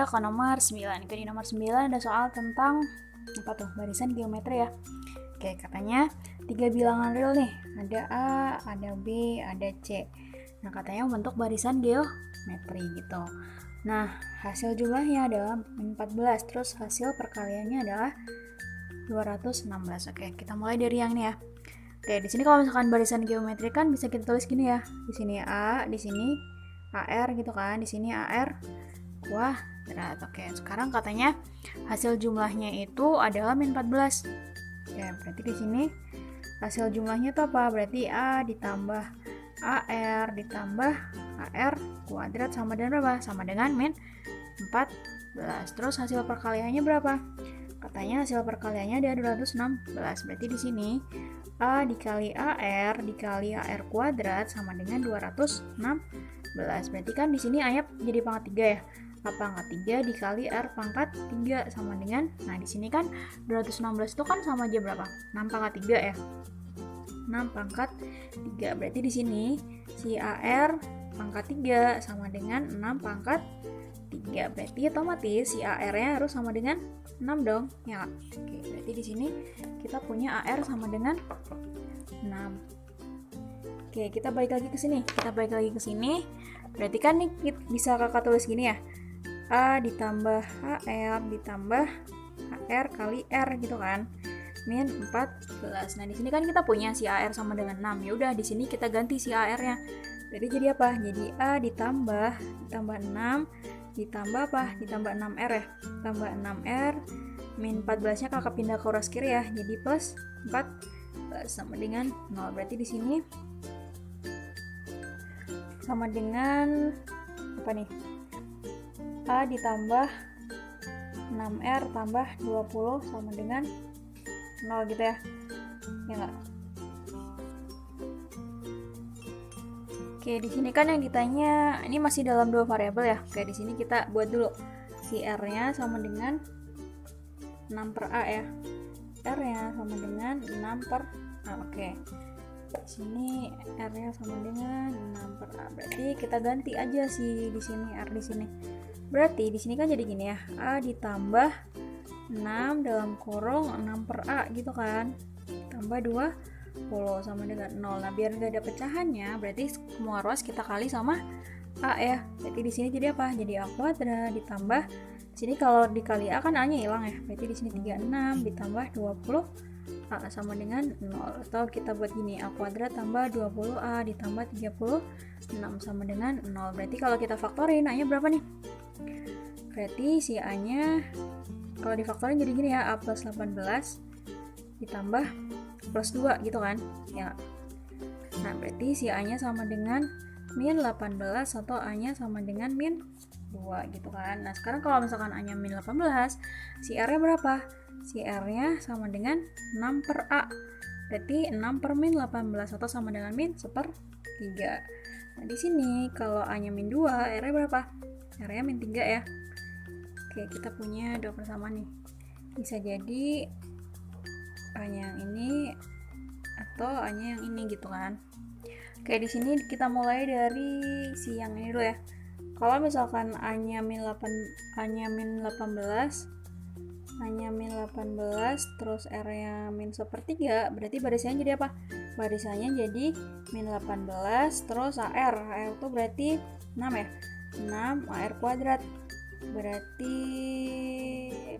kita ke nomor 9. Di nomor 9 ada soal tentang apa tuh? Barisan geometri ya. Oke, katanya 3 bilangan real nih. Ada A, ada B, ada C. Nah, katanya membentuk barisan geometri gitu. Nah, hasil jumlahnya adalah 14, terus hasil perkaliannya adalah 216. Oke, kita mulai dari yang ini ya. Oke, di sini kalau misalkan barisan geometri kan bisa kita tulis gini ya. Di sini A, di sini AR gitu kan. Di sini AR kuadrat. Oke, sekarang katanya hasil jumlahnya itu adalah min 14. Ya, berarti di sini hasil jumlahnya itu apa? Berarti A ditambah AR ditambah AR kuadrat sama dengan berapa? Sama dengan min 14. Terus hasil perkaliannya berapa? Katanya hasil perkaliannya ada 216. Berarti di sini A dikali AR dikali AR kuadrat sama dengan 216. Berarti kan di sini A-nya jadi pangkat 3 ya. A pangkat 3 dikali R pangkat 3 sama dengan, nah di sini kan 216 itu kan sama aja berapa? 6 pangkat 3 ya. 6 pangkat 3. Berarti di sini si AR pangkat 3 sama dengan 6 pangkat 3. Berarti otomatis si AR-nya harus sama dengan 6 dong, ya. Oke, berarti di sini kita punya AR sama dengan 6. Oke, kita balik lagi ke sini. Berarti kan nih bisa kakak tulis gini ya. A ditambah AR ditambah AR kali R gitu kan. Min 14. Nah, di sini kan kita punya si AR sama dengan 6. Ya udah, di sini kita ganti si AR-nya. Jadi jadi apa? Jadi A ditambah 6 ditambah apa? Ditambah 6R ya. Tambah 6R min 14-nya kakak pindah ke uras kiri ya. Jadi plus 14 sama dengan 0. Berarti di sini sama dengan apa nih? A ditambah 6R tambah 20 sama dengan 0 gitu ya. Ya enggak? Oke, di sini kan yang ditanya ini masih dalam dua variabel ya. Oke, di sini kita buat dulu si R-nya sama dengan 6 per A ya. R-nya sama dengan 6 per A. Oke. Di sini R-nya sama dengan 6 per A. Berarti kita ganti aja sih di sini R di sini. Berarti di sini kan jadi gini ya. A ditambah 6 dalam kurung 6 per A gitu kan. Tambah 20 sama dengan 0. Nah, biar nggak ada pecahannya, berarti semua ruas kita kali sama A ya. Berarti di sini jadi apa? Jadi A kuadrat ditambah sini kalau dikali A kan A-nya hilang ya. Berarti di sini 36 ditambah 20 A sama dengan 0. Atau kita buat gini, A kuadrat tambah 20A ditambah 36 sama dengan 0. Berarti kalau kita faktorin A-nya berapa nih? Berarti si A-nya kalau difaktorin jadi gini ya, A plus 18 ditambah plus 2 gitu kan ya. Nah, berarti si A-nya sama dengan min 18 atau A-nya sama dengan min 2 gitu kan. Nah, sekarang kalau misalkan A-nya min 18, si R-nya berapa? Si R-nya sama dengan 6 per A. Berarti 6 per min 18 atau sama dengan min 1/3. Nah, di sini kalau A-nya min 2, R-nya berapa? R-nya min 3 ya. Oke, kita punya dua persamaan nih. Bisa jadi A-nya yang ini atau A-nya yang ini gitu kan. Oke, di sini kita mulai dari si yang ini dulu ya. Kalau misalkan A-nya min 18, terus R-nya min 1/3, berarti barisannya jadi apa? Barisannya jadi min 18 terus AR itu berarti 6 ya. 6 AR kuadrat berarti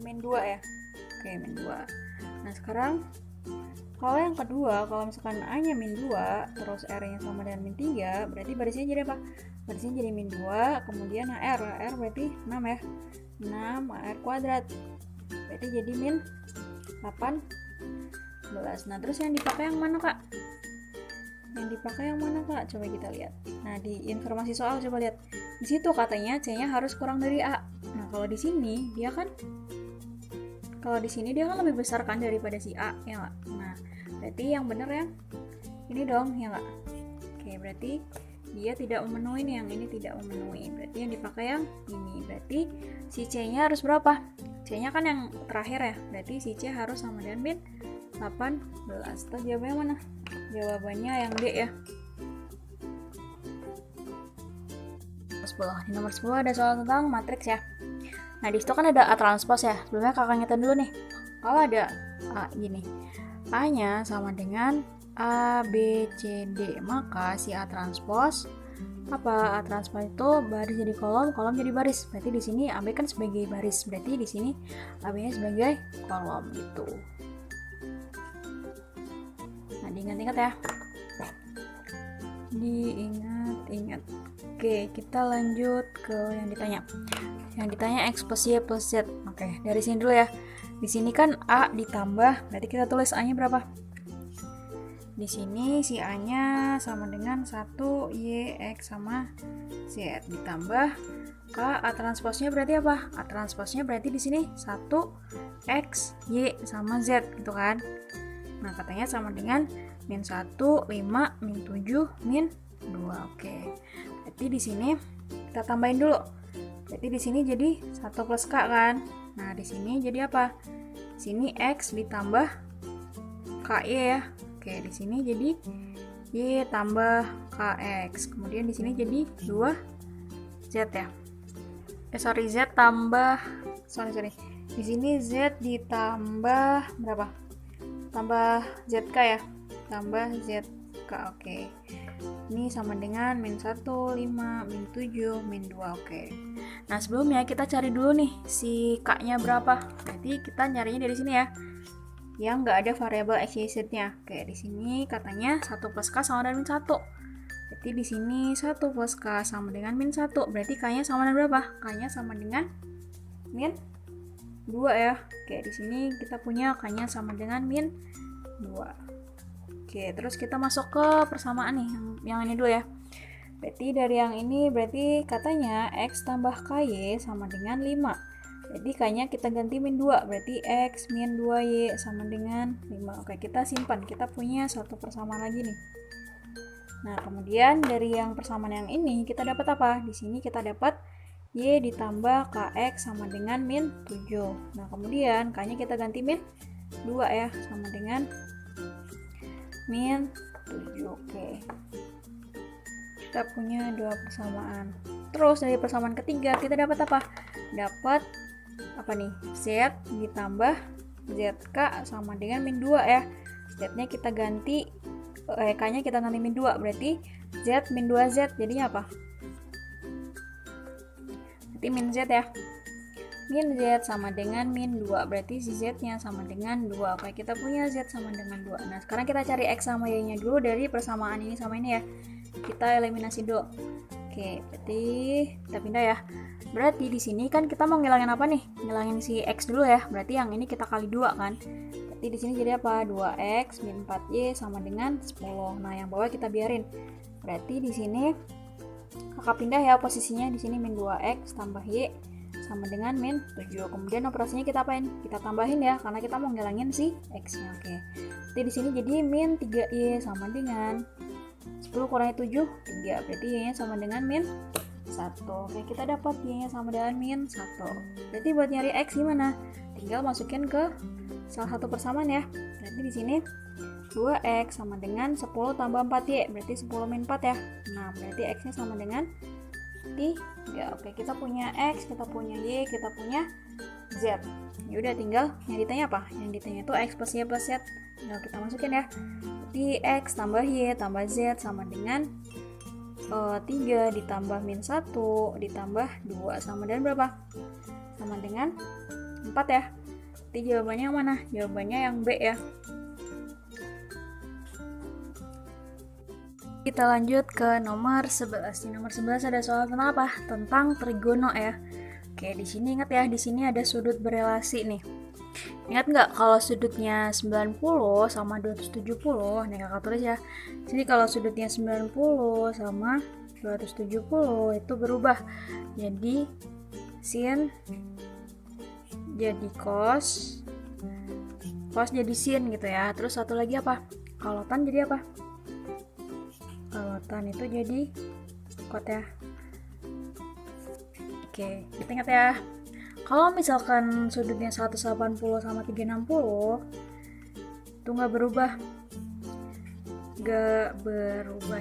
min 2 ya. Oke, min 2. Nah, sekarang kalau yang kedua, kalau misalkan A-nya min 2, terus R-nya sama dengan min 3, berarti barisannya jadi apa? Barisannya jadi min 2, kemudian AR berarti 6 ya. 6 AR kuadrat. Berarti jadi min 18. Nah, terus yang dipakai yang mana, Kak? Coba kita lihat. Nah, di informasi soal coba lihat. Di situ katanya C-nya harus kurang dari A. Nah, kalau di sini dia kan lebih besar kan daripada si A, ya nggak? Nah, berarti yang bener yang ini dong, ya nggak? Oke, berarti dia tidak memenuhi nih, yang ini tidak memenuhi. Berarti yang dipakai yang ini. Berarti si C-nya harus berapa? C-nya kan yang terakhir ya. Berarti si C harus sama dengan min 18. Terus jawabannya mana? Jawabannya yang D ya. Di nomor 10 ada soal tentang matriks ya. Nah, di situ kan ada A transpose ya. Sebelumnya kakak ngitung dulu nih. Kalau ada A gini, A-nya sama dengan A, B, C, D. Maka si A transpose apa? A transpose itu baris jadi kolom, kolom jadi baris. Berarti di sini AB kan sebagai baris. Berarti di sini AB-nya sebagai kolom gitu. Nah, diingat-ingat ya. Diingat-ingat. Oke, kita lanjut ke yang ditanya. Yang ditanya X plus Y plus Z. Oke, dari sini dulu ya. Di sini kan A ditambah, berarti kita tulis A-nya berapa? Di sini si A-nya sama dengan 1 Y X sama Z ditambah K. A transpose-nya berarti apa? A transpose-nya berarti di sini 1 X Y sama Z gitu kan. Nah, katanya sama dengan min 1, 5, min 7, min 2. Oke. Berarti di sini kita tambahin dulu. Berarti di sini jadi 1 plus K kan. Nah, di sini jadi apa? Di sini X ditambah KY ya. Oke, di sini jadi Y tambah KX. Kemudian di sini jadi 2 Z ya. Z tambah sorry. Di sini Z ditambah berapa? Tambah ZK ya. Tambah ZK. Oke. Ini sama dengan min 1, 5, min 7, min 2. Oke. Nah, sebelumnya kita cari dulu nih si K-nya berapa. Berarti kita nyarinya dari sini ya. Yang nggak ada variabel X, Y, Z-nya. Oke, di sini katanya 1 plus K sama dengan min 1. Berarti di sini 1 plus K sama dengan min 1. Berarti K-nya sama dengan berapa? K-nya sama dengan min 2 ya. Oke, di sini kita punya K-nya sama dengan min 2. Oke, terus kita masuk ke persamaan nih, yang ini dulu ya. Berarti dari yang ini berarti katanya X tambah KY sama dengan 5. Jadi K-nya kita ganti min 2, berarti X min 2Y sama dengan 5. Oke, kita simpan, kita punya satu persamaan lagi nih. Nah, kemudian dari yang persamaan yang ini kita dapat apa? Di sini kita dapat Y ditambah KX sama dengan min 7. Nah, kemudian K-nya kita ganti min 2 ya, sama dengan min 7. Oke. Kita punya dua persamaan. Terus dari persamaan ketiga kita dapat apa? Dapat apa nih? Z ditambah ZK sama dengan min 2 ya. Z-nya kita ganti K-nya kita ganti min 2, berarti Z min 2Z jadinya apa? Berarti min Z ya. Min Z sama dengan min 2, berarti si Z-nya sama dengan 2. Oke, kita punya Z sama dengan 2. Nah, sekarang kita cari X sama Y-nya dulu dari persamaan ini sama ini ya. Kita eliminasi dulu. Oke, berarti kita pindah ya. Berarti di sini kan kita mau ngilangin apa nih? Ngilangin si X dulu ya. Berarti yang ini kita kali 2 kan. Berarti di sini jadi apa? 2X min 4Y sama dengan 10. Nah, yang bawah kita biarin. Berarti di sini kakak pindah ya posisinya. Di sini min 2X tambah Y sama dengan min 7. Kemudian operasinya kita apain? Kita tambahin ya, karena kita mau ngilangin si X-nya. Oke. Berarti di sini jadi min 3Y sama dengan 10 kurangi 7, 3. Berarti Y-nya sama dengan min 1. Oke, kita dapat Y-nya sama dengan min 1. Berarti buat nyari X gimana? Tinggal masukin ke salah satu persamaan ya. Berarti di sini 2X sama dengan 10 tambah 4Y. Berarti 10 min 4 ya. Nah, berarti X-nya sama dengan 3. Oke, kita punya X, kita punya Y, kita punya Z. Ya udah, tinggal yang ditanya apa? Yang ditanya itu X plus Y plus Z. Nah, kita masukin ya. Berarti X tambah Y tambah Z sama dengan 3 ditambah min 1 ditambah 2 sama dengan berapa? Sama dengan 4 ya. Berarti jawabannya yang mana? Jawabannya yang B ya. Kita lanjut ke nomor 11. Di nomor 11 ada soal tentang apa? Tentang trigono ya. Oke, di sini ingat ya, di sini ada sudut berelasi nih. Ingat nggak kalau sudutnya 90 sama 270? Nih kakak tulis ya. Jadi kalau sudutnya 90 sama 270 itu berubah jadi sin jadi cos, cos jadi sin gitu ya. Terus satu lagi apa? Kalau tan jadi apa? Kalau tan itu jadi kot ya. Oke, kita ingat ya. Kalau misalkan sudutnya 180 sama 360 itu nggak berubah.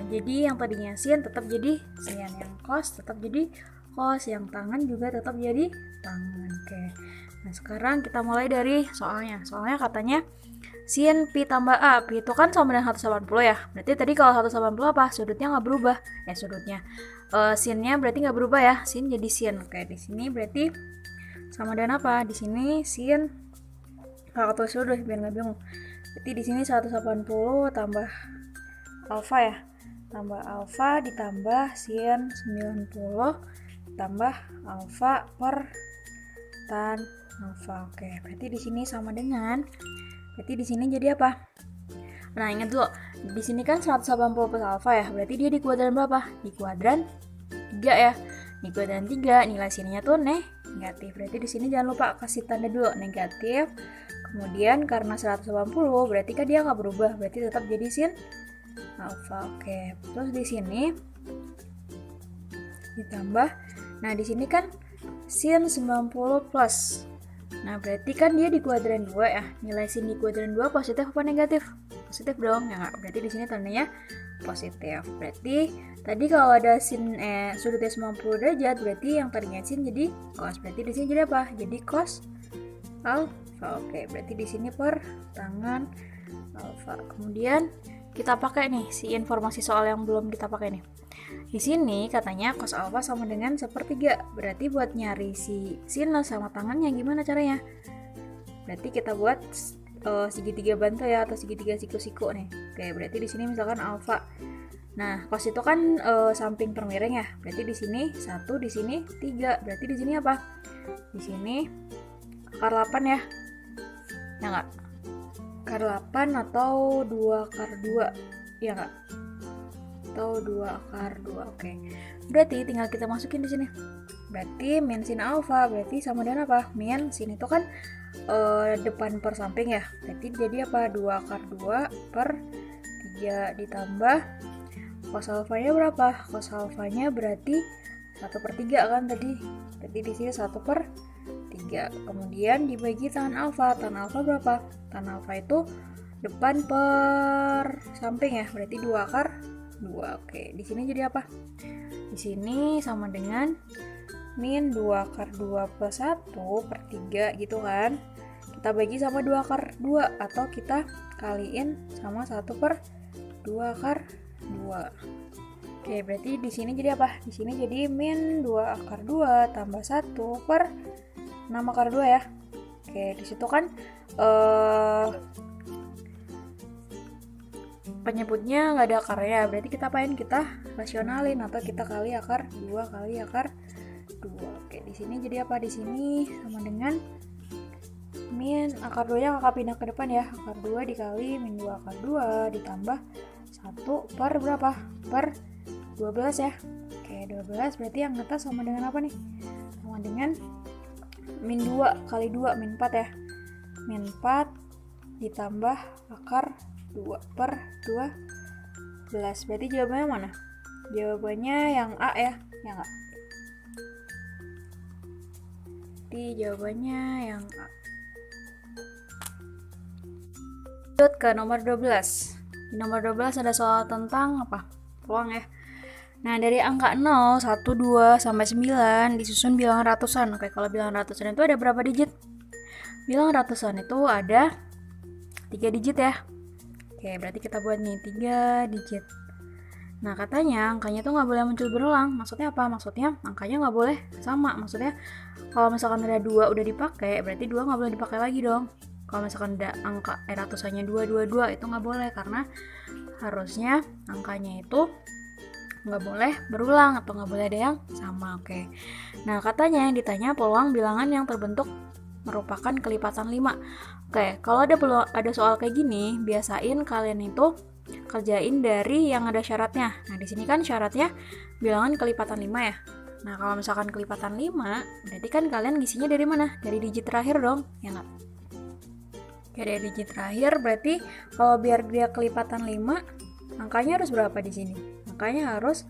Jadi yang tadinya sin tetap jadi sin, yang cos tetap jadi cos, yang tangan juga tetap jadi tangan. Oke. Nah, sekarang kita mulai dari soalnya. Soalnya katanya sin pi tambah a. Pi itu kan sama dengan 180 ya. Berarti tadi kalau 180 apa? Sudutnya nggak berubah. Sudutnya. Sinnya berarti nggak berubah ya. Sin jadi sin. Oke, di sini berarti sama dengan apa? Di sini sin kakak tulis dulu biar nggak bingung. Berarti di sini 180 tambah alfa ya. Tambah alfa ditambah sin 90 tambah alfa per tan alfa. Oke, berarti di sini sama dengan, berarti di sini jadi apa? Nah, ingat dulu, di sini kan 180 plus alfa ya, berarti dia di kuadran berapa? Di kuadran 3 ya. Di kuadran 3 nilai sinnya tuh negatif. Berarti di sini jangan lupa kasih tanda dulu negatif. Kemudian karena 180 berarti kan dia nggak berubah, berarti tetap jadi sin alfa. Oke, terus di sini ditambah, nah di sini kan sin 90 plus, nah berarti kan dia di kuadran 2 ya. Nilai sin di kuadran 2 positif apa negatif? Positif dong ya nggak? Berarti di sini tandanya positif. Berarti tadi kalau ada sin sudutnya 90 derajat, berarti yang tadinya sin jadi cos. Berarti di sini jadi apa? Jadi cos alfa. Oke, berarti di sini per tangan alfa. Kemudian kita pakai nih si informasi soal yang belum kita pakai nih. Di sini katanya cos alfa sama dengan 1/3. Berarti buat nyari si sinus sama tangannya gimana caranya? Berarti kita buat segitiga bantu ya, atau segitiga siku-siku nih. Oke, berarti di sini misalkan alfa. Nah, cos itu kan samping per miring ya. Berarti di sini 1, di sini 3. Berarti di sini apa? Di sini akar 8 ya. Ya enggak? Akar 8 atau 2 akar 2. Ya enggak? Atau 2 akar 2. Oke. Berarti tinggal kita masukin di sini. Berarti min sin alfa berarti sama dengan apa? Min sin itu kan depan per samping ya. Berarti jadi apa? 2 akar 2 per 3 ditambah cos alfanya berapa? Cos alfanya berarti 1/3 kan tadi. Berarti di sini 1/3. Kemudian dibagi tan alfa. Tan alfa berapa? Tan alfa itu depan per samping ya. Berarti 2 akar 2. Oke, di sini jadi apa? Di sini sama dengan min 2 akar 2 plus 1/3 gitu kan. Kita bagi sama 2 akar 2 atau kita kaliin sama 1/2 akar 2. Oke, berarti di sini jadi apa? Di sini jadi min 2 akar 2 tambah 1/6 akar 2 ya. Oke, di situ kan penyebutnya nggak ada akarnya, berarti kita apain? Kita rasionalin atau kita kali akar 2 kali akar 2. Oke, di sini jadi apa? Di sini sama dengan min akar 2 nya kakak pindah ke depan ya. Akar 2 dikali min 2 akar 2 ditambah 1 per berapa? Per 12 ya. Oke, 12 berarti yang atas sama dengan apa nih? Sama dengan min 2 kali 2, min 4 ya. Min 4 ditambah akar 2 per 12. Berarti jawabannya mana? Jawabannya yang A ya. Ya enggak? Jadi jawabannya yang A. Lanjut ke nomor 12. Di nomor 12 ada soal tentang apa? Peluang ya. Nah, dari angka 0, 1, 2, sampai 9 disusun bilangan ratusan. Oke, kalau bilangan ratusan itu ada berapa digit? Bilangan ratusan itu ada 3 digit ya. Oke, berarti kita buat nih 3 digit. Nah, katanya angkanya tuh nggak boleh muncul berulang. Maksudnya apa? Maksudnya angkanya nggak boleh sama. Maksudnya kalau misalkan ada 2 udah dipakai, berarti 2 nggak boleh dipakai lagi dong. Kalau misalkan ada angka ratusannya 2, 2, 2 itu nggak boleh, karena harusnya angkanya itu nggak boleh berulang atau nggak boleh ada yang sama. Oke. Nah, katanya yang ditanya peluang bilangan yang terbentuk merupakan kelipatan 5. Oke, kalau ada soal kayak gini, biasain kalian itu kerjain dari yang ada syaratnya. Nah, di sini kan syaratnya bilangan kelipatan 5 ya. Nah, kalau misalkan kelipatan 5, berarti kan kalian ngisinya dari mana? Dari digit terakhir dong, ya nggak? Oke, dari digit terakhir berarti kalau biar dia kelipatan 5, angkanya harus berapa di sini? Angkanya harus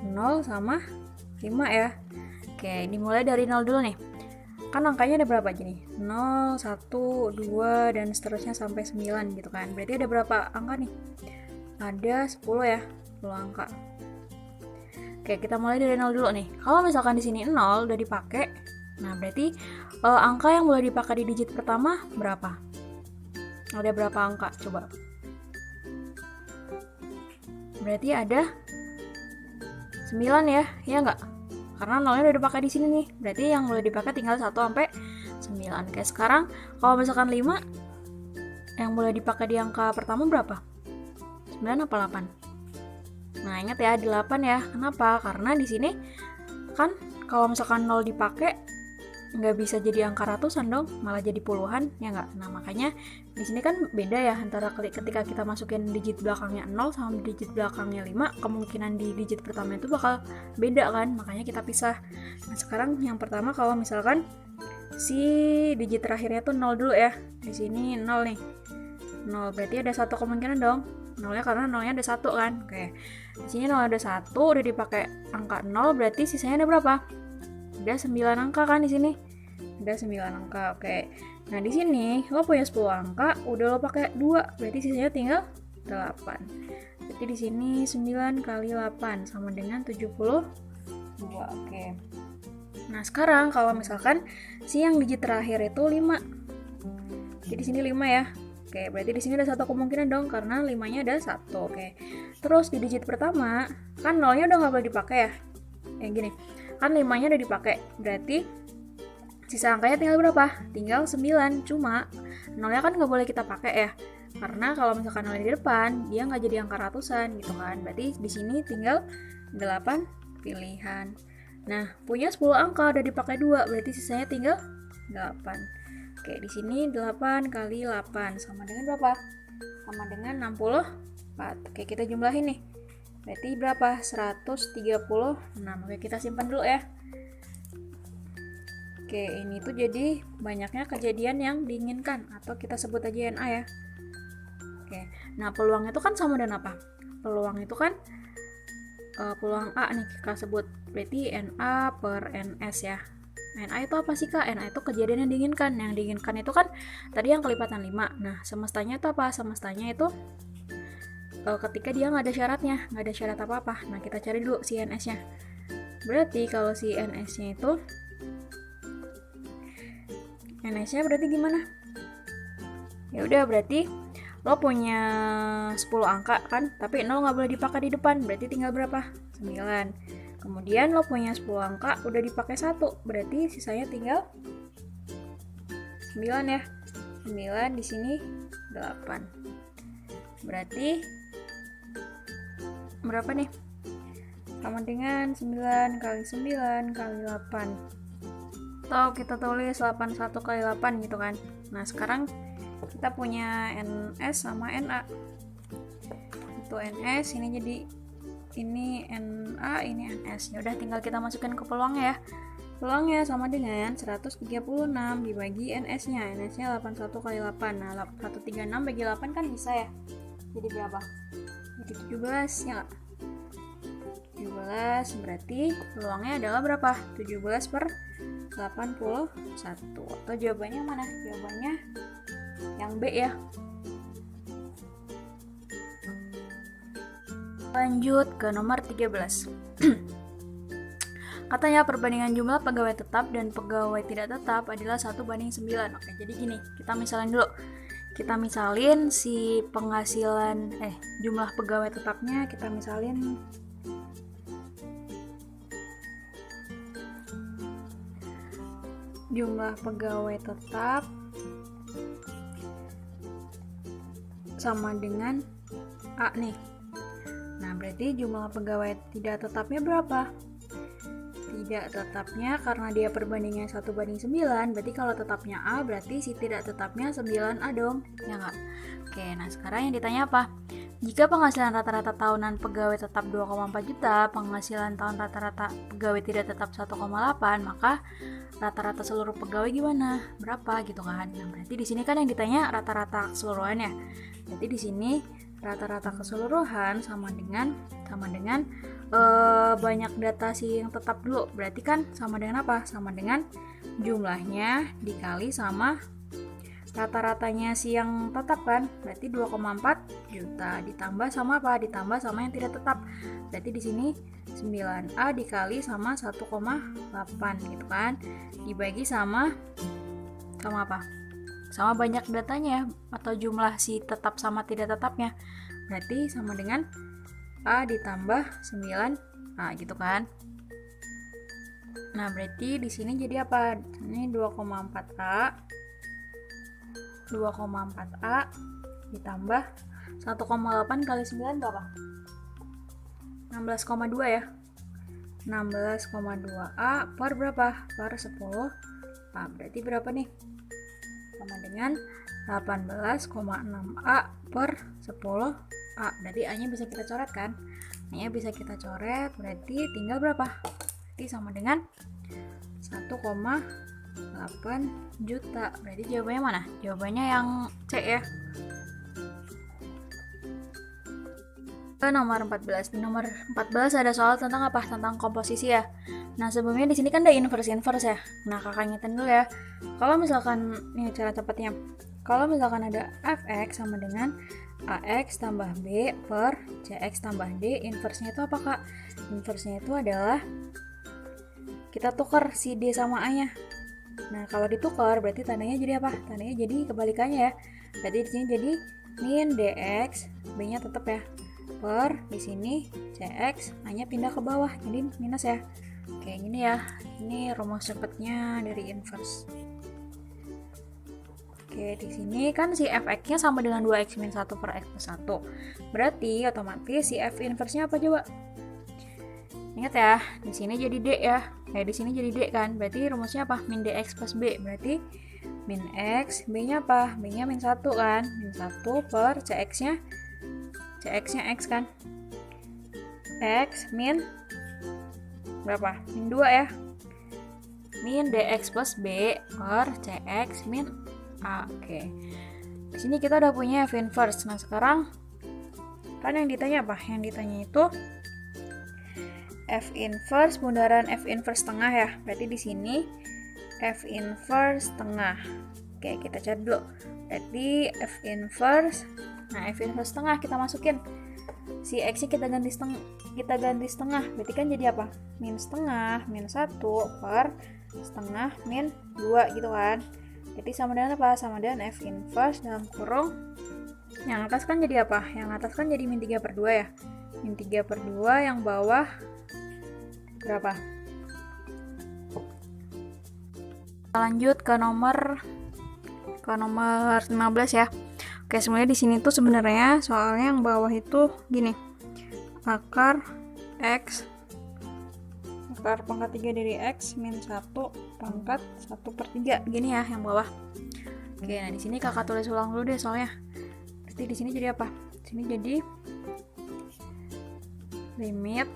0 sama 5 ya. Oke, dimulai dari 0 dulu nih. Kan angkanya ada berapa aja nih? 0, 1, 2, dan seterusnya sampai 9 gitu kan. Berarti ada berapa angka nih? Ada 10 ya, 10 angka. Oke, kita mulai dari 0 dulu nih. Kalau misalkan di sini 0 udah dipakai, nah berarti angka yang boleh dipakai di digit pertama berapa? Ada berapa angka? Coba. Berarti ada 9 ya, ya nggak? Karena 0-nya udah dipakai di sini nih. Berarti yang boleh dipakai tinggal 1 sampai 9. Oke, sekarang kalau misalkan 5 yang boleh dipakai di angka pertama berapa? 9 apa 8? Nah, ingat ya, di 8 ya. Kenapa? Karena di sini kan kalau misalkan 0 dipakai nggak bisa jadi angka ratusan dong, malah jadi puluhan, ya nggak? Nah, makanya di sini kan beda ya antara ketika kita masukin digit belakangnya 0 sama digit belakangnya 5, kemungkinan di digit pertama itu bakal beda kan, makanya kita pisah. Nah, sekarang yang pertama kalau misalkan si digit terakhirnya tuh 0 dulu ya. Di sini 0 nih. 0 berarti ada satu kemungkinan dong. 0-nya karena 0-nya ada 1 kan. Oke. Di sini 0 ada 1, udah dipakai angka 0, berarti sisanya ada berapa? Ada 9 angka kan di sini. Ada 9 angka. Oke. Nah, di sini lo punya 10 angka, udah lo pakai 2, berarti sisanya tinggal 8. Berarti di sini 9 kali 8 sama dengan 72. Oke. Nah, sekarang kalau misalkan si yang digit terakhir itu 5. Jadi di sini 5 ya. Oke, berarti di sini ada satu kemungkinan dong karena 5-nya ada 1. Oke. Terus di digit pertama, kan 0-nya udah nggak boleh dipakai ya. Kayak gini. Kan 5-nya udah dipakai. Berarti sisa angkanya tinggal berapa? Tinggal 9. Cuma 0-nya kan nggak boleh kita pakai ya. Karena kalau misalkan 0 di depan, dia nggak jadi angka ratusan gitu kan. Berarti di sini tinggal 8 pilihan. Nah, punya 10 angka udah dipakai 2, berarti sisanya tinggal 8. Oke, di sini 8 kali 8 sama dengan berapa? Sama dengan 64. Oke, kita jumlahin nih. Berarti berapa? 136. Oke, kita simpan dulu ya. Oke, ini tuh jadi banyaknya kejadian yang diinginkan atau kita sebut aja NA ya. Oke, nah peluang itu kan sama dengan apa? Peluang itu kan peluang A nih kita sebut, berarti NA per NS ya. NA itu apa sih Kak? NA itu kejadian yang diinginkan. Yang diinginkan itu kan tadi yang kelipatan 5. Nah, semestanya itu apa? Semestanya itu ketika dia nggak ada syaratnya, nggak ada syarat apa-apa. Nah, kita cari dulu si NS-nya. Berarti kalau si NS-nya itu NS-nya berarti gimana? Ya udah, berarti lo punya 10 angka kan, tapi 0 nggak boleh dipakai di depan, berarti tinggal berapa? 9. Kemudian lo punya 10 angka, udah dipakai 1, berarti sisanya tinggal 9 ya. 9 di sini 8. Berarti berapa nih? Sama dengan 9 kali 9 kali 8. Atau kita tulis 81 kali 8 gitu kan. Nah, sekarang kita punya NS sama NA. Itu NS, ini jadi ini NA, ini NS. Ya udah, tinggal kita masukin ke peluangnya ya. Peluangnya sama dengan 136 dibagi NS-nya. NS-nya 81 kali 8. Nah, 136 bagi 8 kan bisa ya. Jadi berapa? Jadi 17 ya nggak? 17 berarti peluangnya adalah berapa? 17 per 81. Atau jawabannya mana? Jawabannya yang B ya. Lanjut ke nomor 13. Katanya perbandingan jumlah pegawai tetap dan pegawai tidak tetap adalah 1:9. Oke, jadi gini, kita misalin dulu. Kita misalin si penghasilan jumlah pegawai tetapnya, kita misalin jumlah pegawai tetap sama dengan A nih. Nah, berarti jumlah pegawai tidak tetapnya berapa? Tidak tetapnya karena dia perbandingannya 1:9, berarti kalau tetapnya A, berarti si tidak tetapnya 9A dong, ya nggak? Oke, nah sekarang yang ditanya apa? Jika penghasilan rata-rata tahunan pegawai tetap 2,4 juta, penghasilan tahun rata-rata pegawai tidak tetap 1,8, maka rata-rata seluruh pegawai gimana? Berapa gitu kan? Nah, berarti di sini kan yang ditanya rata-rata keseluruhannya. Berarti di sini rata-rata keseluruhan sama dengan banyak data si yang tetap dulu. Berarti kan sama dengan apa? Sama dengan jumlahnya dikali sama rata-ratanya si yang tetap kan, berarti 2,4 juta ditambah sama apa? Ditambah sama yang tidak tetap. Berarti di sini 9A dikali sama 1,8 gitu kan. Dibagi sama apa? Sama banyak datanya atau jumlah si tetap sama tidak tetapnya. Berarti sama dengan A ditambah 9A gitu kan. Nah, berarti di sini jadi apa? Ini 2,4A ditambah 1,8 kali 9 itu apa? 16,2 ya. 16,2A per berapa? Per 10A. Berarti berapa nih? Sama dengan 18,6A per 10A. Berarti A-nya bisa kita coret kan? A-nya bisa kita coret, berarti tinggal berapa? Berarti sama dengan 1,8 juta. Berarti jawabannya mana? Jawabannya yang C ya. Ke nomor 14. Di nomor 14 ada soal tentang apa? Tentang komposisi ya. Nah, sebelumnya di sini kan ada inverse ya. Nah, kakak ngitung dulu ya. Kalau misalkan ini cara cepatnya. Kalau misalkan ada fx sama dengan ax tambah b per cx tambah d, inverse-nya itu apa, Kak? Inverse-nya itu adalah kita tukar si d sama a-nya. Nah, kalau ditukar berarti tandanya jadi apa? Tandanya jadi kebalikannya ya. Berarti di sini jadi min dx, b-nya tetap ya. Per di sini cx, a-nya pindah ke bawah jadi minus ya. Kayak gini ya. Ini rumus cepatnya dari inverse. Oke, di sini kan si fx-nya sama dengan 2x min 1 per x plus 1. Berarti otomatis si f inverse-nya apa coba? Ingat ya, di sini jadi d ya. Di sini jadi d kan. Berarti rumusnya apa? Min dx plus b. Berarti min x, b-nya apa? B-nya min 1 kan. Min 1 per cx-nya x kan. X min berapa? Min 2 ya. Min dx plus b per cx min a. Oke. Di sini kita udah punya f inverse. Nah, sekarang kan yang ditanya apa? Yang ditanya itu f inverse bundaran f inverse tengah ya. Berarti di sini f inverse tengah. Oke, kita cari dulu. Berarti f inverse. Nah, f inverse tengah kita masukin. Si x-nya kita ganti setengah. Berarti kan jadi apa? Min setengah min 1 per setengah min 2 gitu kan. Jadi sama dengan apa? Sama dengan f inverse dalam kurung. Yang atas kan jadi apa? Yang atas kan jadi min 3 per 2 ya. Min 3 per 2, yang bawah berapa? Kita lanjut ke nomor 15 ya. Oke, sebenarnya di sini tuh sebenarnya soalnya yang bawah itu gini. Akar pangkat 3 dari x min 1 pangkat 1 per 3. Gini ya yang bawah. Oke, nah di sini kakak tulis ulang dulu deh soalnya. Berarti di sini jadi apa? Di sini jadi limit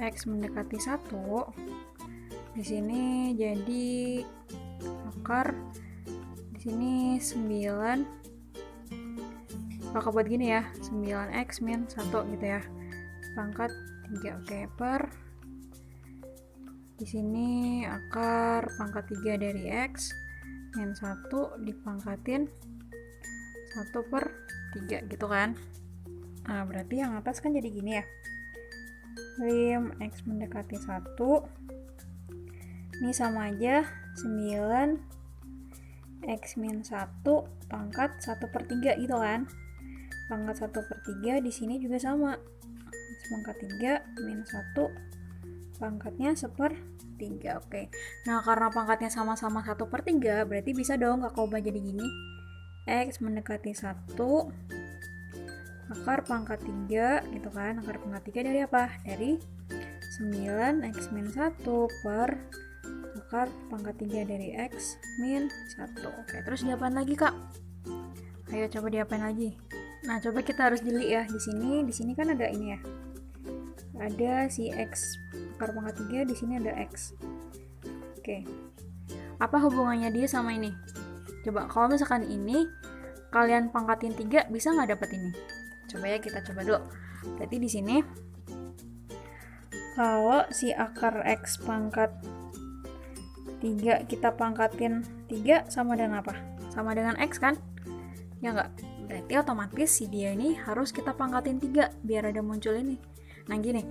x mendekati 1. Di sini jadi akar di sini 9. Kakak buat gini ya, 9x min 1 gitu ya. Pangkat 3. Oke, per di sini akar pangkat 3 dari x min 1 dipangkatin 1 per 3 gitu kan. Nah, berarti yang atas kan jadi gini ya. Lim x mendekati 1. Ini sama aja 9 x min 1 pangkat 1 per 3 gitu kan. Pangkat 1 per 3 di sini juga sama. Pangkat 3 min 1 pangkatnya 1/3. Oke. Nah, karena pangkatnya sama-sama 1/3, berarti bisa dong kakak ubah jadi gini. X mendekati 1 akar pangkat 3 gitu kan. Akar pangkat 3 dari apa? Dari 9x min 1 per akar pangkat 3 dari x min 1. Oke, terus diapain lagi, Kak? Ayo coba diapain lagi. Nah, coba kita harus jeli ya. Di sini kan ada ini ya. Ada si x akar pangkat 3, di sini ada x. Oke. Apa hubungannya dia sama ini? Coba kalau misalkan ini kalian pangkatin 3, bisa nggak dapet ini? Coba ya, kita coba dulu. Berarti di sini kalau si akar x pangkat 3 kita pangkatin 3 sama dengan apa? sama dengan X kan? Ya nggak? Berarti otomatis si dia ini harus kita pangkatin 3 biar ada muncul ini. Nah gini,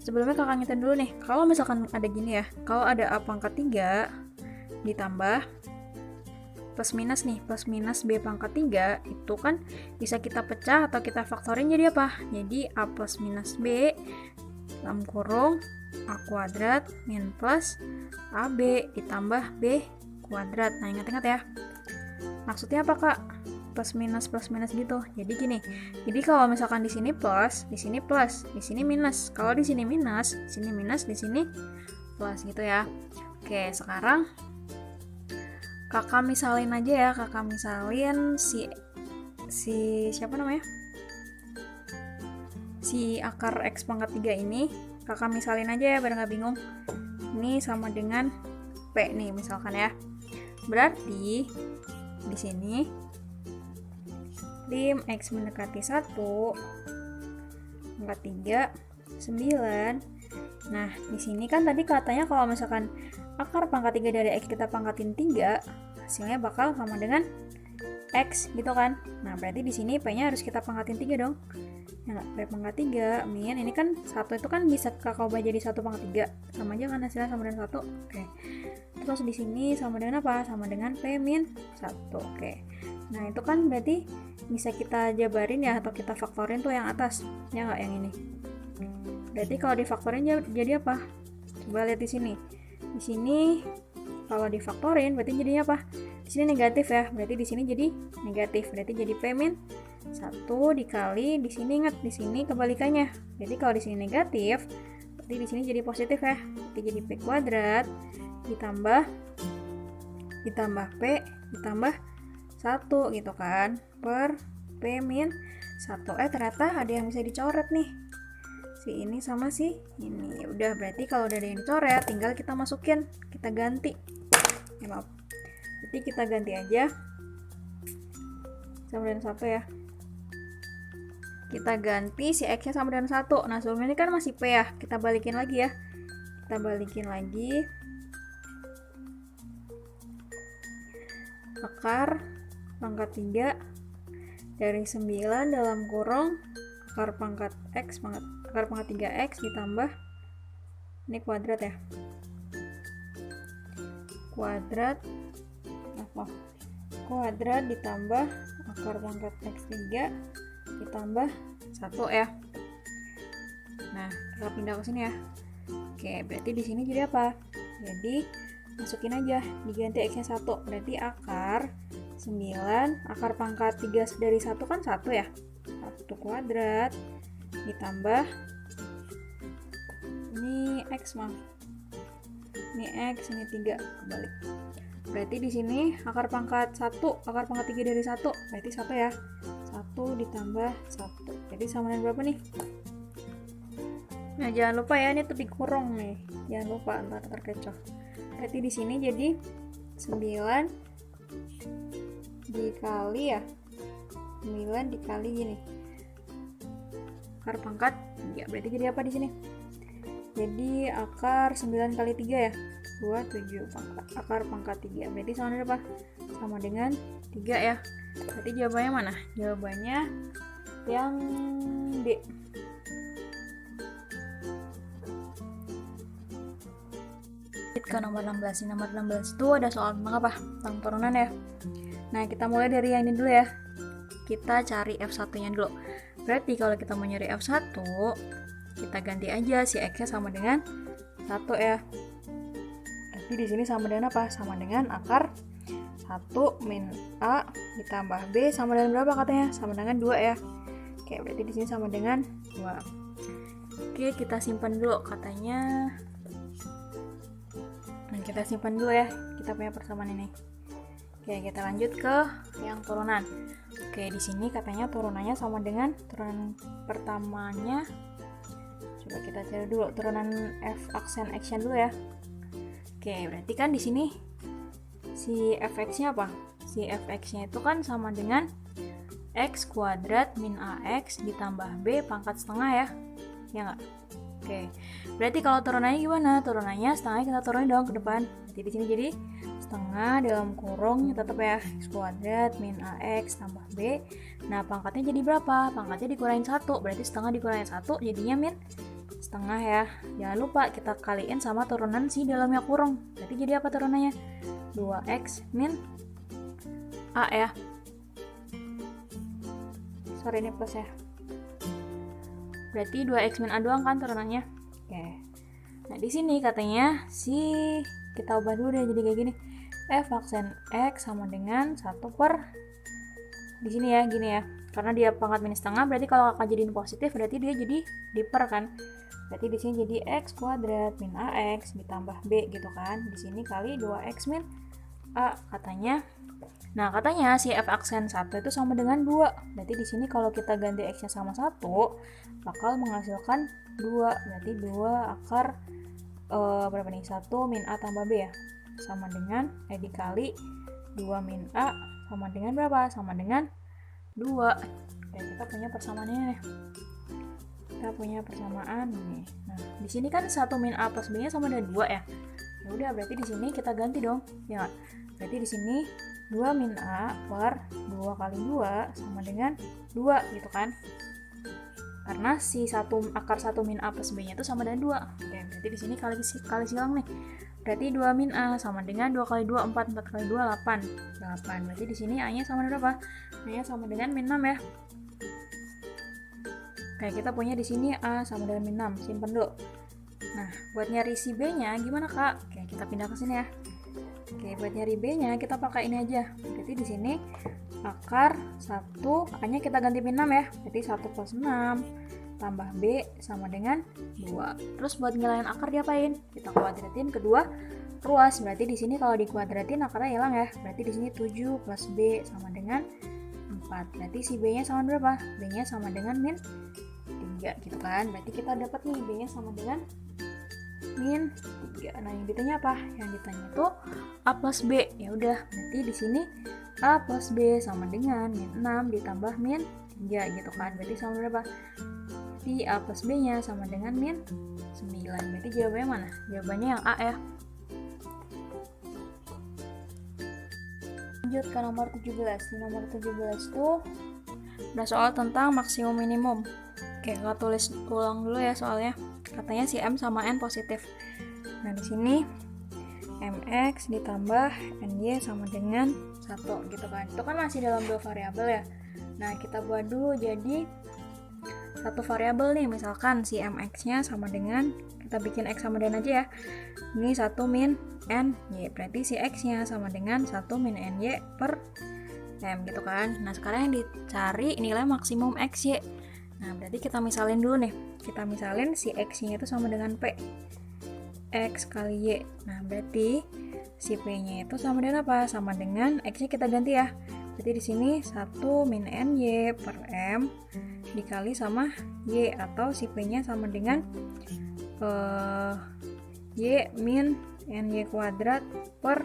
sebelumnya kakak ngitung dulu nih, kalau misalkan ada gini ya, kalau ada A pangkat 3 ditambah plus minus nih, plus minus B pangkat 3 itu kan bisa kita pecah atau kita faktorin jadi apa? Jadi A plus minus B dalam kurung A kuadrat min plus AB ditambah B kuadrat. Nah ingat-ingat ya, maksudnya apa kak? Plus minus gitu. Jadi gini, jadi kalau misalkan di sini plus, di sini plus, di sini minus. Kalau di sini minus, di sini minus, di sini plus gitu ya. Oke, sekarang kakak misalin aja ya, kakak misalin si siapa namanya? Si akar X pangkat 3 ini, kakak misalin aja ya biar nggak bingung. Ini sama dengan P nih misalkan ya. Berarti di sini lim X mendekati 1 pangkat 3 9. Nah, di sini kan tadi katanya kalau misalkan akar pangkat 3 dari X kita pangkatin 3, hasilnya bakal sama dengan X gitu kan. Nah, berarti di sini P-nya harus kita pangkatin 3 dong. Ya nggak? P pangkat 3 min, ini kan 1 itu kan bisa kakak ubah jadi 1 pangkat 3. Sama aja kan hasilnya sama dengan 1. Oke. Terus di sini sama dengan apa? Sama dengan P min 1. Oke. Nah, itu kan berarti bisa kita jabarin ya, atau kita faktorin tuh yang atas. Ya nggak, yang ini. Berarti kalau difaktorin jadi apa? Coba lihat di sini. Di sini kalau difaktorin berarti jadinya apa? Di sini negatif ya. Berarti di sini jadi negatif. Berarti jadi P min 1 dikali di sini, ingat di sini kebalikannya. Jadi kalau di sini negatif, berarti di sini jadi positif ya. Berarti jadi P kuadrat ditambah P ditambah 1 gitu kan, per P min 1. Ternyata ada yang bisa dicoret nih, si ini sama si ini. Udah, berarti kalau udah ada yang dicoret tinggal kita masukin, kita ganti ya, maaf, jadi kita ganti aja sama dengan 1 ya. Kita ganti si X nya sama dengan 1. Nah sebelumnya ini kan masih P ya, kita balikin lagi ya, kita balikin lagi akar pangkat 3 dari 9 dalam kurung akar pangkat X akar pangkat 3X ditambah ini kuadrat ya, kuadrat ditambah akar pangkat X3 ditambah 1 ya. Nah kita pindah ke sini ya. Oke, berarti di sini jadi apa? Jadi masukin aja, diganti X nya 1, berarti akar 9 akar pangkat 3 dari 1 kan 1 ya, 1 kuadrat ditambah ini X, maaf, ini X, ini 3, kebalik. Berarti di sini akar pangkat 1 akar pangkat 3 dari 1 berarti 1 ya, 1 ditambah 1, jadi sama dengan berapa nih? Nah jangan lupa ya, ini tuh dikurung nih, jangan lupa ntar terkecoh. Berarti di sini jadi 9 dikali ya, 9 dikali gini akar pangkat 3, berarti jadi apa di sini? Jadi akar 9 kali 3 ya, 27 akar pangkat 3, berarti sama dengan apa? Sama dengan 3 ya. Berarti jawabannya mana? Jawabannya yang D. Ke nomor 16. Di nomor 16 itu ada soal tentang apa? Tentang turunan ya. Nah, kita mulai dari yang ini dulu ya. Kita cari F1-nya dulu. Berarti kalau kita mau nyari F1, kita ganti aja si X-nya sama dengan 1 ya. Berarti di sini sama dengan apa? Sama dengan akar 1 min A ditambah B sama dengan berapa katanya? Sama dengan 2 ya. Oke, berarti di sini sama dengan 2. Oke, kita simpan dulu katanya. Nah, kita simpan dulu ya, kita punya persamaan ini. Oke, kita lanjut ke yang turunan. Oke, di sini katanya turunannya sama dengan turunan pertamanya. Coba kita cari dulu turunan F aksen X-nya dulu ya. Oke, berarti kan di sini si fx-nya apa? Si fx-nya itu kan sama dengan X kuadrat min AX ditambah B pangkat setengah ya. Ya nggak? Oke, berarti kalau turunannya gimana? Turunannya setengahnya kita turunin dong ke depan. Jadi di sini jadi setengah dalam kurung tetap ya x kuadrat min ax tambah b. Nah pangkatnya jadi berapa? Pangkatnya dikurangin 1, berarti setengah dikurangin 1 jadinya min setengah ya. Jangan lupa kita kaliin sama turunan si dalamnya kurung, berarti jadi apa turunannya? 2x min a ya. Sorry ini plus ya. Berarti 2x min a doang kan turunannya. Oke. Nah di sini katanya kita ubah dulu deh jadi kayak gini. F aksen x sama dengan 1 per di sini ya, gini ya. Karena dia pangkat min setengah, berarti kalau kakak jadiin positif berarti dia jadi diper kan. Berarti di sini jadi x kuadrat min ax ditambah b gitu kan. Di sini kali 2x min a katanya. Nah, katanya si f aksen 1 itu sama dengan 2. Berarti di sini kalau kita ganti x-nya sama 1 bakal menghasilkan 2. Berarti 2 akar berapa nih? 1 min a tambah b ya. Sama dengan dikali 2 min a sama dengan berapa? Sama dengan 2. Dan kita punya persamaannya nih. Kita punya persamaan nih. Nah, di sini kan 1 min a plus b-nya sama dengan 2 ya. Ya udah, berarti di sini kita ganti dong. Ya. Berarti di sini 2 min a per 2 kali 2 sama dengan 2 gitu kan. Karena si akar 1 min a plus b-nya itu sama dengan 2. Oke, berarti di sini kali silang nih. Berarti 2 min a sama dengan 2 kali 2 4, 4 kali 2 8. 8. Berarti di sini a-nya sama dengan berapa? A-nya sama dengan min 6 ya. Oke, kita punya di sini a sama dengan min 6. Simpen dulu. Nah, buat nyari si b-nya gimana, Kak? Oke, kita pindah ke sini ya. Oke, buat nyari b-nya kita pakai ini aja. Berarti di sini akar 1, a-nya kita ganti min 6 ya. Berarti 1 plus 6 tambah b sama dengan 2. Terus buat ngilangin akar diapain? Kita kuadratin kedua ruas. Berarti di sini kalau dikuadratin akarnya hilang ya. Berarti di sini 7 plus b sama dengan 4. Berarti si b-nya sama berapa? B-nya sama dengan min 3 gitu kan. Berarti kita dapat nih b-nya sama dengan min 3. Nah, yang ditanya apa? Yang ditanya itu a plus b. Ya udah, berarti di sini a plus b sama dengan min 6 ditambah min 3 gitu kan. Berarti sama berapa? Berarti a plus b-nya sama dengan min 9. Berarti jawabannya mana? Jawabannya yang a ya. Lanjut ke nomor 17. Di nomor 17 tuh ada soal tentang maksimum minimum. Oke, kita tulis ulang dulu ya soalnya. Katanya si m sama n positif. Nah, di sini mx ditambah ny sama dengan 1 gitu kan. Itu kan masih dalam 2 variabel ya. Nah, kita buat dulu jadi satu variabel nih, misalkan si mx-nya sama dengan, kita bikin x sama dengan aja ya. Ini 1 min ny, berarti si x-nya sama dengan 1 min ny per m gitu kan. Nah, sekarang yang dicari nilai maksimum xy. Nah, berarti kita misalin dulu nih. Kita misalin si x-nya itu sama dengan p. X kali y. Nah, berarti si p-nya itu sama dengan apa? Sama dengan x-nya kita ganti ya. Berarti di sini 1 min ny per m dikali sama y, atau si p-nya sama dengan y min ny kuadrat per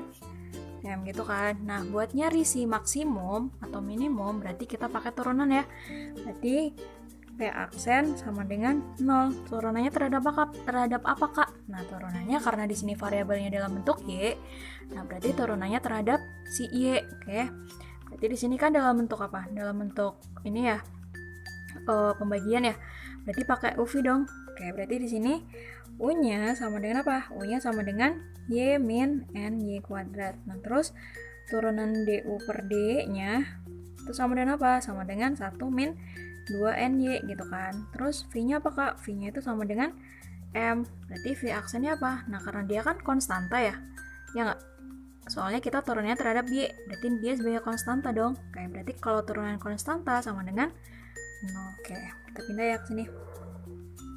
m gitu kan. Nah, buat nyari si maksimum atau minimum berarti kita pakai turunan ya. Berarti p aksen sama dengan 0. Turunannya terhadap apa, Kak? Nah, turunannya karena di sini variabelnya dalam bentuk y. Nah, berarti turunannya terhadap si y. Oke. Berarti di sini kan dalam bentuk apa? Dalam bentuk ini ya. Pembagian ya. Berarti pakai UV dong. Oke, berarti di sini U-nya sama dengan apa? U-nya sama dengan y min ny kuadrat. Nah, terus turunan du per d-nya itu sama dengan apa? Sama dengan 1 min 2ny gitu kan. Terus V-nya apa, Kak? V-nya itu sama dengan M. Berarti V aksennya apa? Nah, karena dia kan konstanta ya. Ya nggak? Soalnya kita turunnya terhadap Y. Berarti dia sebagai konstanta dong. Oke, berarti kalau turunan konstanta sama dengan 0. Oke, kita pindah ya ke sini.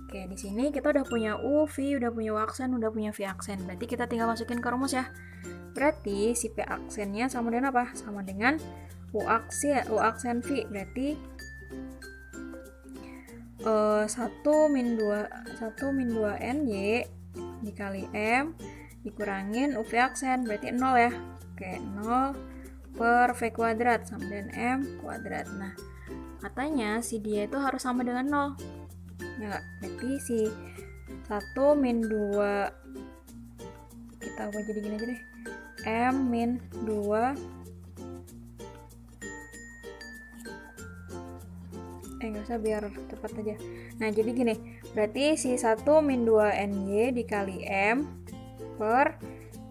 Oke, di sini kita udah punya U, V, udah punya U aksen, udah punya V aksen. Berarti kita tinggal masukin ke rumus ya. Berarti si P aksennya sama dengan apa? Sama dengan U aksen V. Berarti 1 min 2 ny dikali m dikurangin UV aksen, berarti 0 ya. Oke, 0 per V kuadrat sama dengan M kuadrat. Nah, katanya si dia itu harus sama dengan 0. Ya nggak? Berarti si 1 min 2, kita buat jadi gini aja deh. M min 2 nggak usah, biar cepat aja. Nah, jadi gini, berarti si 1 min 2 NY dikali M per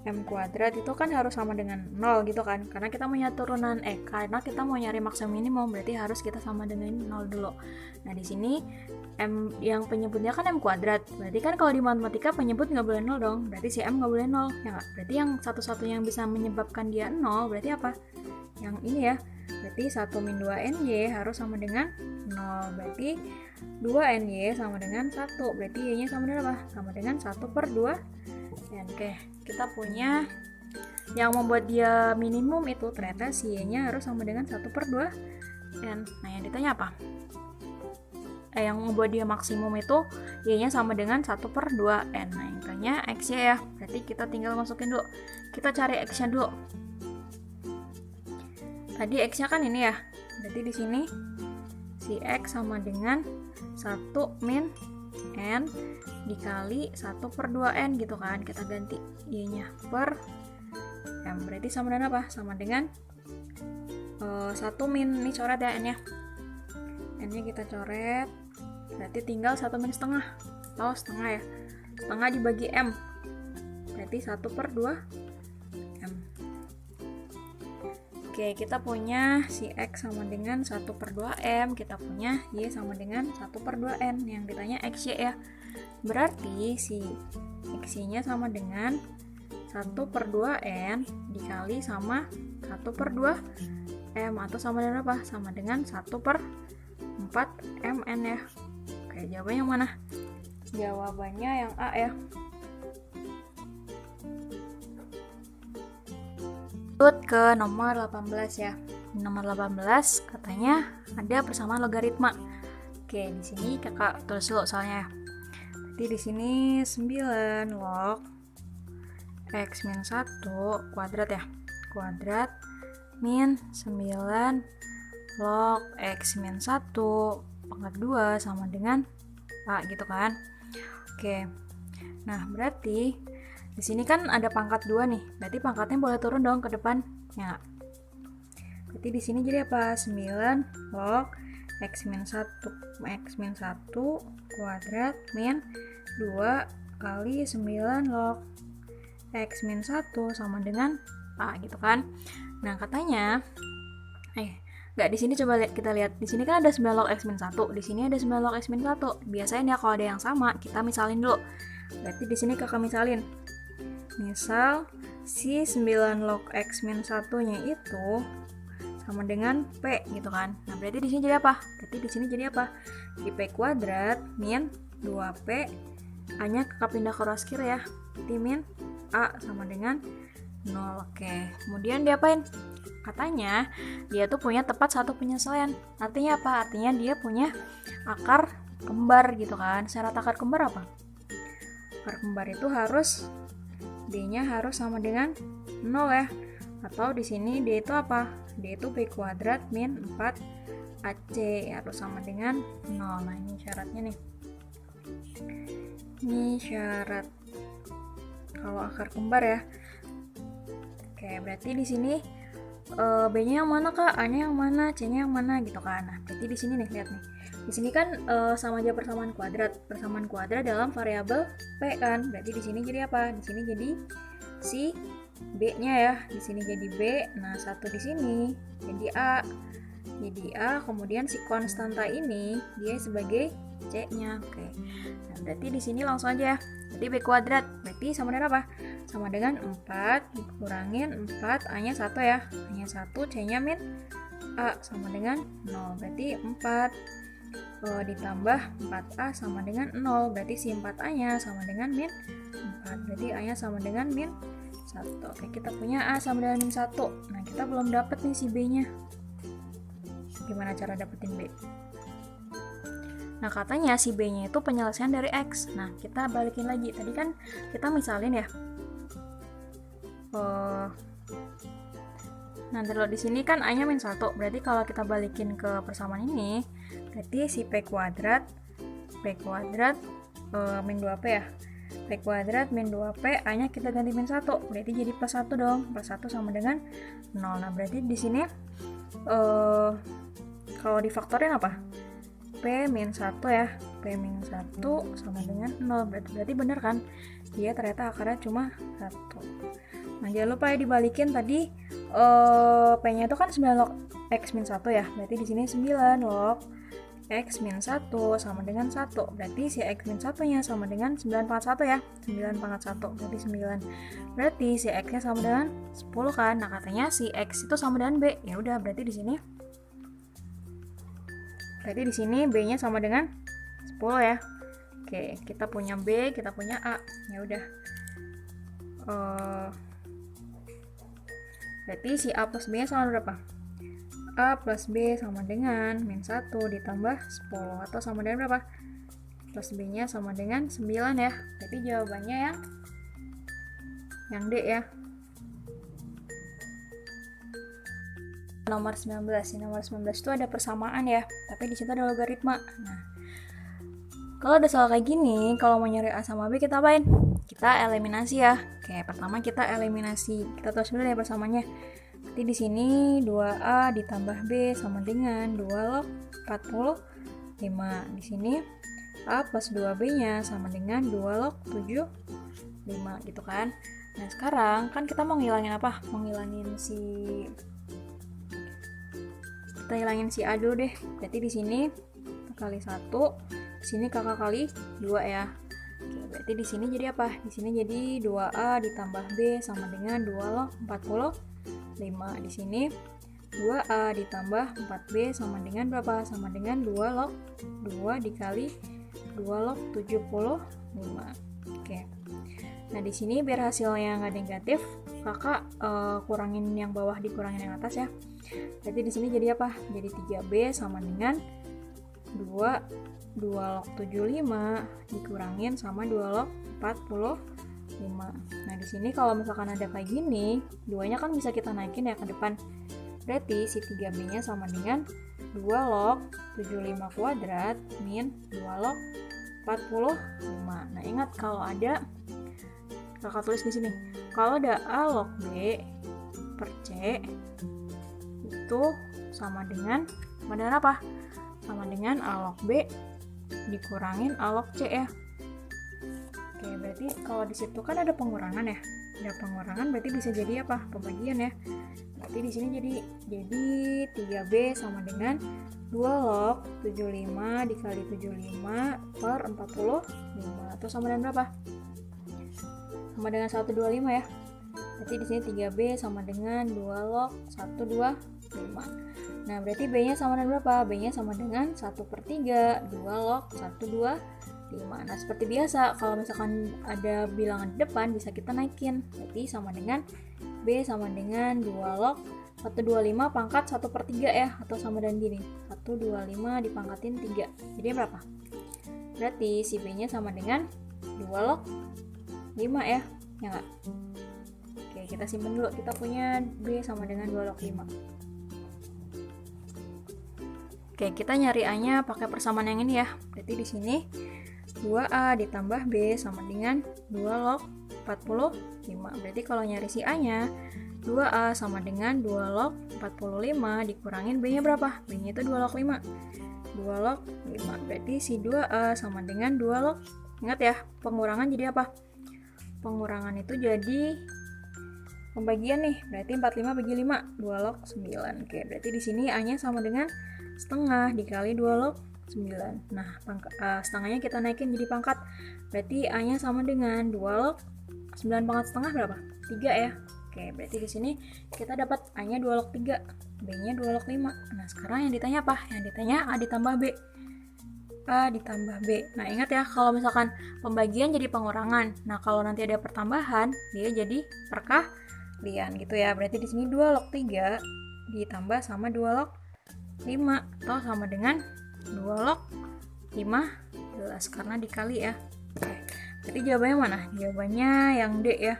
M kuadrat itu kan harus sama dengan 0 gitu kan, karena kita mau nyari turunan karena kita mau nyari maksimum minimum, berarti harus kita sama dengan 0 dulu. Nah, di sini M yang penyebutnya kan M kuadrat, berarti kan kalau di matematika penyebut nggak boleh 0 dong, berarti si M nggak boleh 0, ya nggak? Berarti yang satu-satunya yang bisa menyebabkan dia 0, berarti apa? Yang ini ya, berarti 1 min 2 NY harus sama dengan 0, berarti 2 NY sama dengan 1, berarti Y-nya sama dengan apa? Sama dengan 1 per 2 N. Oke, kita punya yang membuat dia minimum itu ternyata si Y-nya harus sama dengan 1 per 2 N. Nah, yang ditanya apa? Yang membuat dia maksimum itu Y-nya sama dengan 1 per 2 N. Nah, yang ditanya X-nya ya, berarti kita tinggal masukin dulu. Kita cari X-nya dulu. Tadi X-nya kan ini ya, berarti di sini si X sama dengan 1 min N dikali 1 per 2N gitu kan, kita ganti Y-nya per M, berarti sama dengan apa? Sama dengan 1 min, ini coret ya N-nya, N-nya kita coret, berarti tinggal 1 min setengah, atau setengah ya, setengah dibagi M, berarti 1 per 2 M. Oke, kita punya si X sama dengan 1 per 2M, kita punya Y sama dengan 1 per 2N, yang ditanya XY ya. Berarti si XY-nya sama dengan 1 per 2N dikali sama 1 per 2M, atau sama dengan apa? Sama dengan 1 per 4MN ya. Oke, jawabannya yang mana? Jawabannya yang A ya. Ke nomor 18 ya. Nomor 18 katanya ada persamaan logaritma. Oke, di sini kakak tulis dulu soalnya. Jadi di sini 9 log X min 1 kuadrat ya. Kuadrat min 9 log X min 1 pangkat 2 sama dengan A gitu kan. Oke. Nah, berarti di sini kan ada pangkat 2 nih, berarti pangkatnya boleh turun dong ke depan, ya. Berarti di sini jadi apa? 9 log X min 1 kuadrat min 2 kali 9 log X min 1 sama dengan A gitu kan. Nah, katanya enggak, di sini coba kita lihat. Di sini kan ada 9 log X min 1, di sini ada 9 log X min 1. Biasanya kalau ada yang sama, kita misalin dulu. Berarti di sini kakak misalin. Misal si 9 log X min 1-nya itu sama dengan P gitu kan. Nah, berarti di sini jadi apa? Berarti di sini jadi apa? Di P kuadrat min 2P, A-nya kakak pindah ke ruas kiri ya. Berarti min A sama dengan 0. Oke, kemudian diapain? Katanya dia tuh punya tepat satu penyesuaian. Artinya apa? Artinya dia punya akar kembar gitu kan. Syarat akar kembar apa? Akar kembar itu harus D-nya harus sama dengan 0 ya. Atau di sini D itu apa? D itu P kuadrat min 4 AC harus sama dengan 0. Nah, ini syaratnya nih. Ini syarat kalau akar kembar ya. Oke, berarti di sini B-nya yang mana kak? A-nya yang mana? C-nya yang mana gitu kan. Nah, berarti di sini nih, lihat nih. Di sini kan sama aja persamaan kuadrat. Persamaan kuadrat dalam variabel P kan. Berarti di sini jadi apa? Di sini jadi si B-nya ya. Di sini jadi B. Nah, satu di sini jadi A. Jadi A, kemudian si konstanta ini dia sebagai C-nya. Oke. Nah, berarti di sini langsung aja. Berarti B kuadrat. Berarti sama dengan apa? Sama dengan 4 dikurangin 4, A-nya 1 ya. A-nya 1, C-nya min A sama dengan 0. Berarti 4 ditambah 4A sama dengan 0. Berarti si 4A-nya sama dengan min 4. Berarti A-nya sama dengan min 1. Oke, kita punya A sama dengan min 1. Nah, kita belum dapat nih si B-nya. Gimana cara dapetin B? Nah, katanya si B-nya itu penyelesaian dari X. Nah, kita balikin lagi. Tadi kan kita misalin ya. Nah, kalau di sini kan A-nya min 1. Berarti kalau kita balikin ke persamaan ini, berarti si P kuadrat min 2P ya. P kuadrat min 2P, A-nya kita ganti min 1, berarti jadi plus 1 dong. Plus 1 sama dengan 0. Nah, berarti di sini kalau difaktorin apa? P min 1 ya. P min 1 sama dengan 0. Berarti bener kan? Dia ternyata akarnya cuma 1. Nah, jangan lupa ya dibalikin tadi P-nya itu kan 9 log X min 1 ya. Berarti di sini 9 log X min 1 sama dengan 1. Berarti si X min 1-nya sama dengan 9 pangkat 1 ya. 9 pangkat 1 berarti 9. Berarti si X-nya sama dengan 10 kan. Nah, katanya si X itu sama dengan B. Ya udah, berarti di sini B-nya sama dengan 10 ya. Oke, kita punya B, kita punya A. Ya udah. Berarti si A plus B-nya sama berapa? A plus B sama dengan min 1 ditambah 10, atau sama dengan berapa? Plus B-nya sama dengan 9 ya. Berarti jawabannya yang D ya. Nomor 19. Di nomor 19 itu ada persamaan ya, tapi di situ ada logaritma. Nah, kalau ada soal kayak gini, kalau mau nyari A sama B kita apain? Kita eliminasi ya. Oke, pertama kita eliminasi. Kita tulis dulu ya persamaannya. Berarti di sini 2A ditambah B sama dengan 2 log 45. Di sini A plus 2B-nya sama dengan 2 log 75 gitu kan. Nah, sekarang kan kita mau ngilangin apa? Mau ngilangin kita hilangin si A dulu deh. Berarti di sini kali 1, di sini kakak kali 2 ya. Oke, berarti di sini jadi apa? Di sini jadi 2A ditambah B sama dengan 2 log 45. Di sini 2A ditambah 4B sama dengan berapa? Sama dengan 2 log 2 dikali 2 log 75. Oke. Nah, di sini biar hasilnya nggak negatif, kakak kurangin yang bawah dikurangin yang atas ya. Berarti di sini jadi apa? Jadi 3B sama dengan 2 log 75 dikurangin sama 2 log 45. Nah, di sini kalau misalkan ada kayak gini, 2-nya kan bisa kita naikin ya ke depan. Berarti si 3B-nya sama dengan 2 log 75 kuadrat min 2 log 45. Nah, ingat kalau ada, kakak tulis di sini. Kalau ada A log B per C itu sama dengan apa? Sama dengan A log B dikurangin A log C ya. Oke, berarti kalau di situ kan ada pengurangan ya. Ada pengurangan berarti bisa jadi apa? Pembagian ya. Berarti di sini jadi 3B sama dengan 2 log 75 dikali 75 per 45. Atau sama dengan berapa? Sama dengan 125 ya. Berarti di sini 3B sama dengan 2 log 125. Nah, berarti B-nya sama dengan berapa? B-nya sama dengan 1/3, 2 log 125. Nah, seperti biasa, kalau misalkan ada bilangan di depan, bisa kita naikin. Berarti sama dengan B sama dengan 2 log 125 pangkat 1/3 ya, atau sama dengan gini, 125 dipangkatin 3. Jadi berapa? Berarti si B-nya sama dengan 2 log 5 ya, ya nggak? Oke, kita simpen dulu. Kita punya B sama dengan 2 log 5. Oke, kita nyari A-nya pakai persamaan yang ini ya. Berarti di sini 2A ditambah B sama dengan 2 log 45. Berarti kalau nyari si A-nya, 2A sama dengan 2 log 45 dikurangin B-nya berapa? B-nya itu 2 log 5. 2 log 5. Berarti si 2A sama dengan 2 log. Ingat ya, pengurangan jadi apa? Pengurangan itu jadi pembagian nih. Berarti 45 bagi 5, 2 log 9. Oke, berarti di sini A-nya sama dengan setengah dikali 2 log 9. Nah, setengahnya kita naikin jadi pangkat. Berarti A-nya sama dengan 2 log 9 pangkat setengah berapa? 3 ya. Oke, berarti di sini kita dapat A-nya 2 log 3, B-nya 2 log 5. Nah, sekarang yang ditanya apa? Yang ditanya A ditambah B. A ditambah B. Nah, ingat ya, kalau misalkan pembagian jadi pengurangan. Nah, kalau nanti ada pertambahan, dia jadi perkalian gitu ya. Berarti di sini 2 log 3 ditambah sama 2 log 5 atau sama dengan 2 log 15 karena dikali ya. Oke. Berarti jawabannya mana? Jawabannya yang D ya.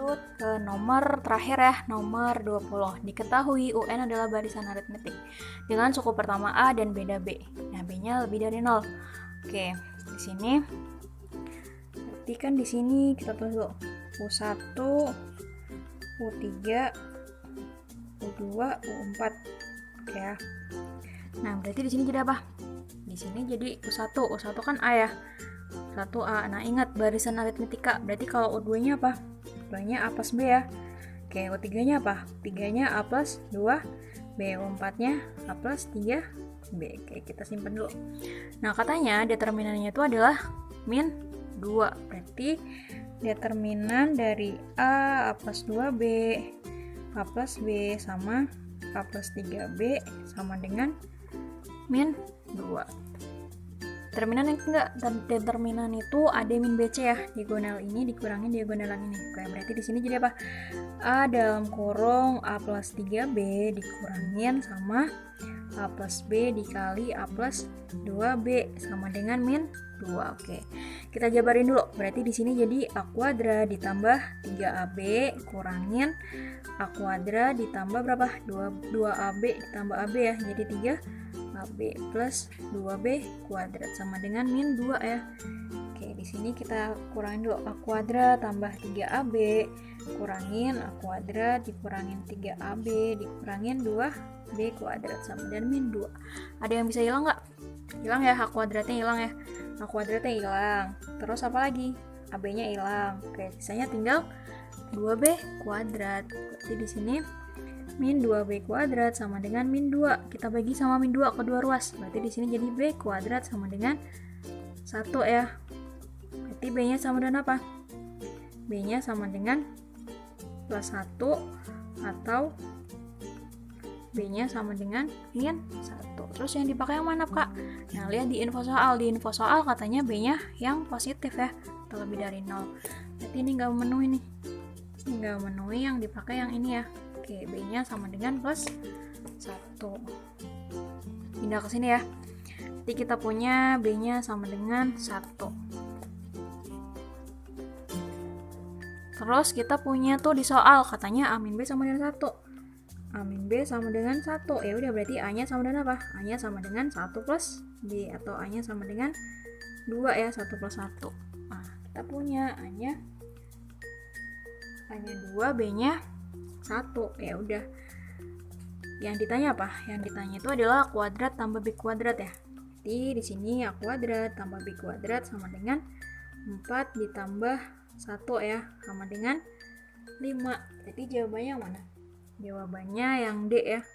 Lanjut ke nomor terakhir ya, nomor 20. Diketahui UN adalah barisan aritmetik dengan suku pertama A dan beda B. Nah, B-nya lebih dari 0. Oke, sini berarti kan di sini kita tulis dulu U1, U3, U2, U4. Oke ya. Nah, berarti di sini jadi apa? Di sini jadi U1. U1 kan A ya. 1A. Nah, ingat barisan aritmetika. Berarti kalau U2-nya apa? U2-nya A plus B ya. Oke, U3-nya apa? 3-nya A plus 2B. U4-nya A plus 3B. Oke, kita simpan dulu. Nah, katanya determinannya itu adalah min 2. Berarti determinan dari A plus 2B, A plus B sama A plus 3B sama dengan min 2. Determinan itu AD min BC ya. Diagonal ini dikurangin diagonal yang ini. Oke, berarti di sini jadi apa? A dalam kurung A plus 3B dikurangin sama A plus B dikali A plus 2B sama dengan min 2. Oke. Kita jabarin dulu. Berarti di sini jadi A kuadrat ditambah 3AB kurangin A kuadrat ditambah berapa? 2AB ditambah AB ya. Jadi 3AB plus 2B kuadrat sama dengan min 2 ya. Oke, di sini kita kurangin dulu A kuadrat tambah 3AB kurangin A kuadrat dikurangin 3AB dikurangin 2B kuadrat sama dengan min 2. Ada yang bisa hilang nggak? Hilang ya, A kuadratnya hilang ya. A kuadratnya hilang. Terus apa lagi? AB-nya hilang. Oke, sisanya tinggal 2B kuadrat. Berarti di sini min 2B kuadrat sama dengan min 2. Kita bagi sama min 2 kedua ruas. Berarti di sini jadi B kuadrat sama dengan 1 ya. Berarti B-nya sama dengan apa? B-nya sama dengan plus 1 atau B-nya sama dengan min 1. Terus yang dipakai yang mana, Kak? Nah, lihat di info soal. Di info soal katanya B-nya yang positif ya, atau lebih dari 0. Berarti ini nggak memenuhi nih. Ini nggak memenuhi, yang dipakai yang ini ya. Oke, B-nya sama dengan plus 1. Pindah ke sini ya. Jadi kita punya B-nya sama dengan 1. Terus kita punya tuh di soal katanya A min B sama dengan 1. A min B sama dengan 1. Ya udah, berarti A-nya sama dengan apa? A-nya sama dengan 1 plus B, atau A-nya sama dengan 2 ya, 1 plus 1. Nah, kita punya A-nya 2, B-nya 1. Ya udah. Yang ditanya apa? Yang ditanya itu adalah A kuadrat tambah B kuadrat ya. Jadi di sini A kuadrat tambah B kuadrat sama dengan 4 ditambah 1 ya, sama dengan 5. Jadi jawabannya yang mana? Jawabannya yang D ya.